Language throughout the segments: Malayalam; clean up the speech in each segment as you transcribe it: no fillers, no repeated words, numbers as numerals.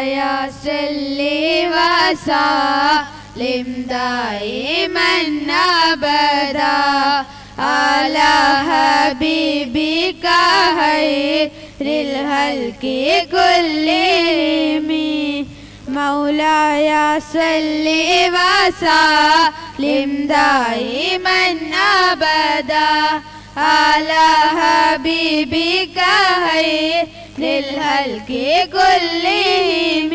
يا صلي وسلم دائما أبدا على حبيبك خير الخلق كلهم مولاي صل وسلم دائما أبدا على حبيبك خير الخلق كلهم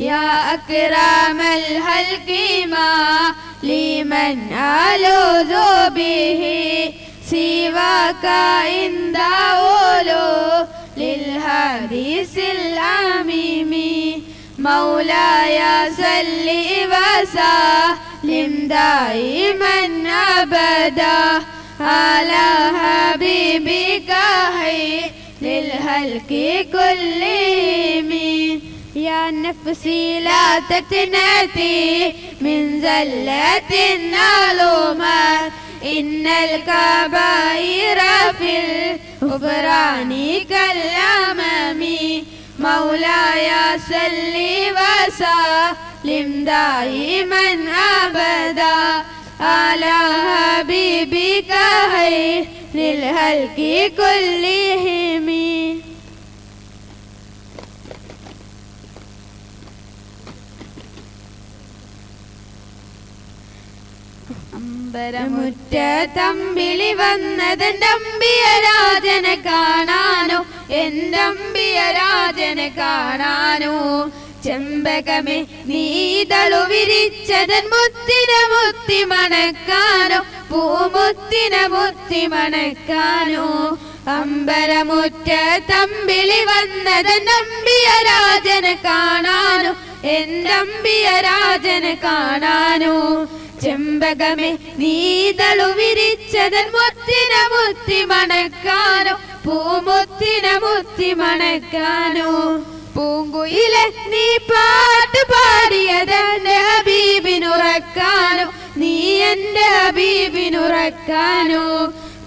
يا أكرم الخلق ما لمن ألوذ به سواك عند أولو للحديث العميم مولاي صل وسلم دائما أبدا على حبيبك خير للخلق كلهم يا نفسي لا تقنطي من زلة الظلمات إن الكبائر في الغفران كالأمم مولاي صل وسلم دائما أبدا على حبيبك خير للخلق كلهم അമ്പരമുറ്റത്തമ്പിളി വന്നതെന്തമ്പിയ രാജനെ കാണാനോ എന്തമ്പിയ രാജനെ കാണാനോ ചെമ്പകമേ നീതളു വിരിച്ചതൻ മുത്തിനെ മുത്തി മണക്കാനോ പൂമുത്തിനെ മുത്തി മണക്കാനോ അമ്പരമുറ്റത്തമ്പിളി വന്നതെന്തമ്പിയ രാജനെ കാണാനോ എന്തമ്പിയ രാജനെ കാണാനോ ചെമ്പകമേ നീതളു വിരിച്ചതൻ മുത്തിനെ മുത്തി മണക്കാനോ പൂമുത്തിനെ മുത്തി മണക്കാനോ പൂങ്കുയിലെ നീ പാട്ട് പാടിയതെന്റെ ഹബീബിനുറക്കാനോ നീ എന്റെ ഹബീബിനുറക്കാനോ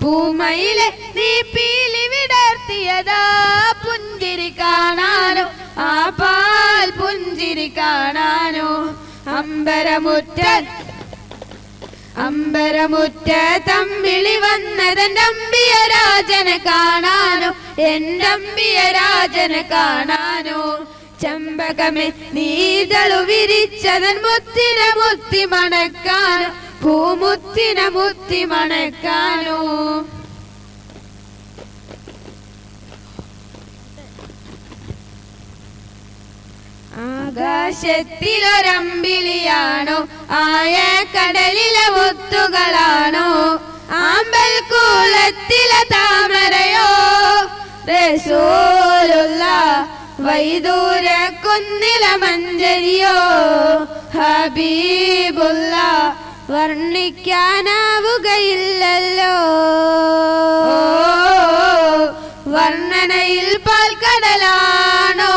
പൂമയിലെ നീ പീലി വിടർത്തിയതാ പുഞ്ചിരി കാണാനോ ആ പാൽ പുഞ്ചിരി കാണാനോ അമ്പരമുറ്റത്തമ്പിളി വന്നതെന്തമ്പിയ രാജനെ കാണാനോ എന്തമ്പിയ രാജനെ കാണാനോ ചെമ്പകമേ നീതളു വിരിച്ചതൻ മുത്തിനെ മുത്തി മണക്കാനോ പൂമുത്തിനെ മുത്തി മണക്കാനോ ആകാശത്തിലൊരമ്പിളിയാണോ ആയ കടലിലെ മുത്തുകളാണോ ആമ്പൽ കൂളത്തിലെ താമരയോ റസൂലുള്ളാഹ് വൈദൂര കുന്നിലെ മഞ്ചരിയോ ഹബീബുള്ളാഹ് വർണ്ണിക്കാനാവുകയില്ലല്ലോ വർണ്ണനയിൽ പാൽക്കടലാണോ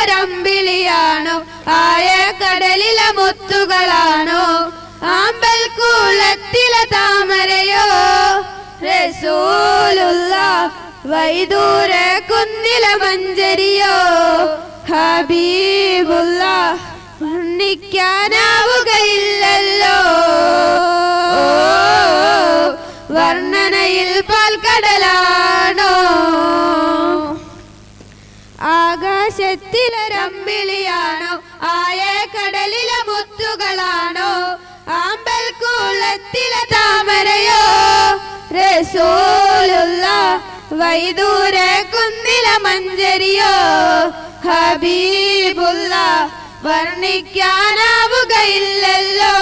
ആകാശത്തിലൊരമ്പിളിയാണോ ആയ കടലിലെ മുത്തുകളാണോ ആമ്പൽ കൂളത്തിലെ താമരയോ റസൂലുള്ളാഹ് വൈദൂര കുന്നിലെ മഞ്ചരിയോ ഹബീബുള്ളാഹ് വർണ്ണിക്കാനാവുകയില്ലല്ലോ വർണ്ണനയിൽ പാൽക്കടലാണോ ആകാശത്തിലൊരമ്പിളിയാണോ ആയ കടലിലെ മുത്തുകളാണോ ആമ്പൽ കൂളത്തിലെ താമരയോ റസൂലുള്ളാഹ് വൈദൂര കുന്നിലെ മഞ്ചരിയോ ഹബീബുള്ളാഹ് വർണ്ണിക്കാനാവുകയില്ലല്ലോ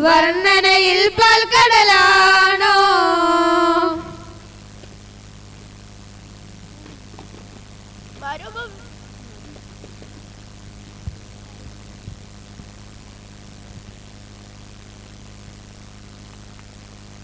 വർണ്ണനയിൽ പാൽക്കടലാണോ Baru